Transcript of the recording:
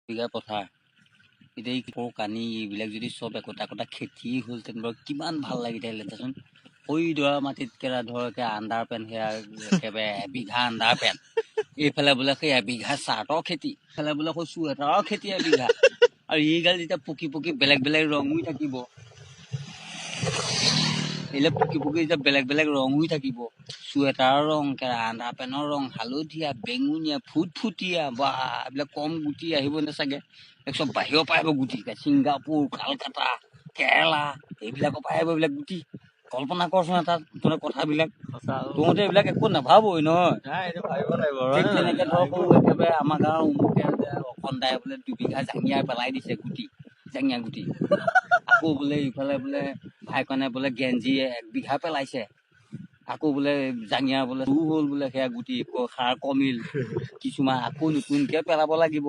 বিঘা পথাৰ এতিয়া এই কৰো কানি এইবিলাক যদি চব একোটা একোটা খেতি হ'লহেঁতেন বাৰু কিমান ভাল লাগিলেহেঁতেন দেচোন। সৈ দৰা মাটিত কেৰা ধৰকে আণ্ডাৰ পেন সেয়া একেবাৰে এবিঘা আণ্ডাৰ পেন, এইফালে বোলে সেই এবিঘা চাৰ্টৰ খেতি, এইফালে বোলে সেই চুৱেটাৰৰ খেতি এবিঘা, আৰু এইগাল যেতিয়া পকি পকি বেলেগ বেলেগ ৰং হৈ থাকিব, এইলে পকি পকি যেতিয়া বেলেগ বেলেগ ৰং হৈ থাকিব, চুৱেটাৰৰ ৰং কেৰা আণ্ডাৰ পেনৰ ৰং হালধীয়া বেঙুনীয়া ফুটফুটীয়া, বা এইবিলাক কম গুটি আহিব নে চাগে। চব বাহিৰৰ পৰা আহিব গুটি, ছিংগাপুৰ কালকাতা কেৰেলা এইবিলাকৰ পৰা আহিব এইবিলাক গুটি। কল্পনা কৰচোন এটা তহঁতে কথাবিলাক, তহঁতে এইবিলাক একো নাভাবই নহয়। ঠিক তেনেকে ধৰক একেবাৰে আমাৰ গাঁৱৰ উমুকে অকণ দাই বোলে 2 বিঘা জাঙিয়া পেলাই দিছে গুটি, জাঙিয়া গুটি। আকৌ বোলে ইফালে বোলে ভাইকনে বোলে গেঞ্জি 1 বিঘা পেলাইছে, আকৌ বোলে জাঙিয়া বোলে হ'ল বোলে সেয়া গুটি সাৰ কমিল, কিছুমান আকৌ নতুনকে পেলাব লাগিব।